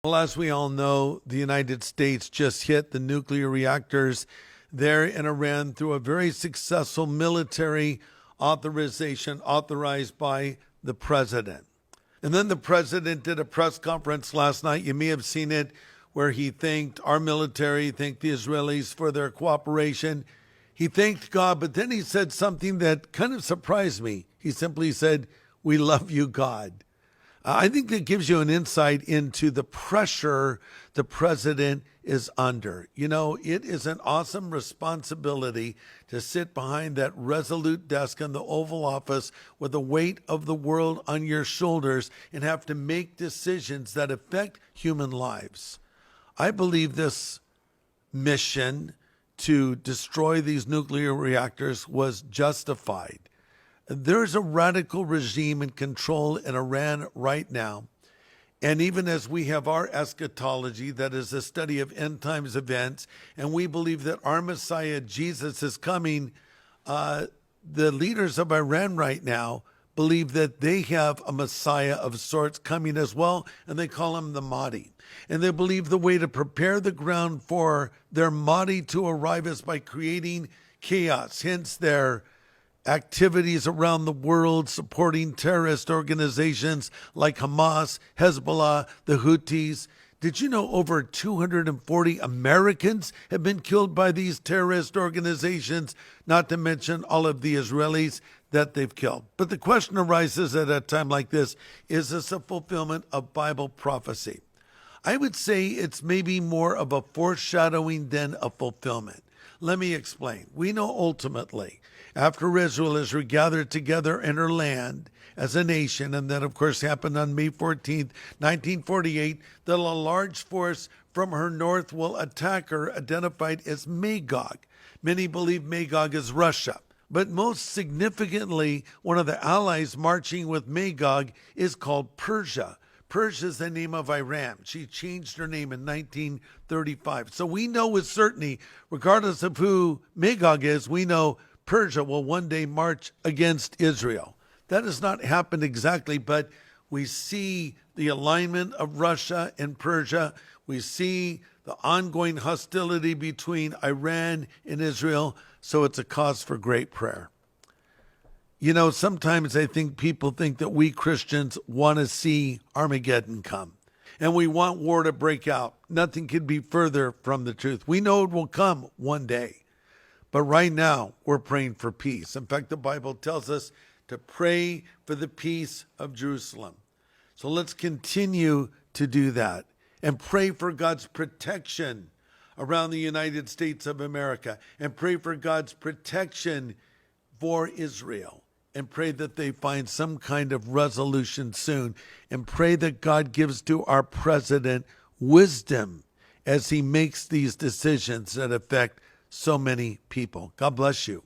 Well, as we all know, the United States just hit the nuclear reactors there in Iran through a very successful military authorization authorized by the president. And then the president did a press conference last night. You may have seen it, where he thanked our military, thanked the Israelis for their cooperation. He thanked God, but then he said something that kind of surprised me. He simply said, "We love you, God." I think that gives you an insight into the pressure the president is under. You know, it is an awesome responsibility to sit behind that resolute desk in the Oval Office with the weight of the world on your shoulders and have to make decisions that affect human lives. I believe this mission to destroy these nuclear reactors was justified. There's a radical regime in control in Iran right now. And even as we have our eschatology, that is a study of end times events, and we believe that our Messiah, Jesus, is coming, the leaders of Iran right now believe that they have a Messiah of sorts coming as well, and they call him the Mahdi. And they believe the way to prepare the ground for their Mahdi to arrive is by creating chaos, hence their activities around the world supporting terrorist organizations like Hamas, Hezbollah, the Houthis. Did you know over 240 Americans have been killed by these terrorist organizations, not to mention all of the Israelis that they've killed? But the question arises at a time like this, is this a fulfillment of Bible prophecy? I would say it's maybe more of a foreshadowing than a fulfillment. Let me explain. We know ultimately, after Israel is regathered together in her land as a nation, and that of course happened on May 14th, 1948, that a large force from her north will attack her, identified as Magog. Many believe Magog is Russia. But most significantly, one of the allies marching with Magog is called Persia. Persia is the name of Iran. She changed her name in 1935. So we know with certainty, regardless of who Magog is, we know Persia will one day march against Israel. That has not happened exactly, but we see the alignment of Russia and Persia. We see the ongoing hostility between Iran and Israel. So it's a cause for great prayer. You know, sometimes I think people think that we Christians want to see Armageddon come, and we want war to break out. Nothing could be further from the truth. We know it will come one day, but right now we're praying for peace. In fact, the Bible tells us to pray for the peace of Jerusalem. So let's continue to do that and pray for God's protection around the United States of America, and pray for God's protection for Israel. And pray that they find some kind of resolution soon. And pray that God gives to our president wisdom as he makes these decisions that affect so many people. God bless you.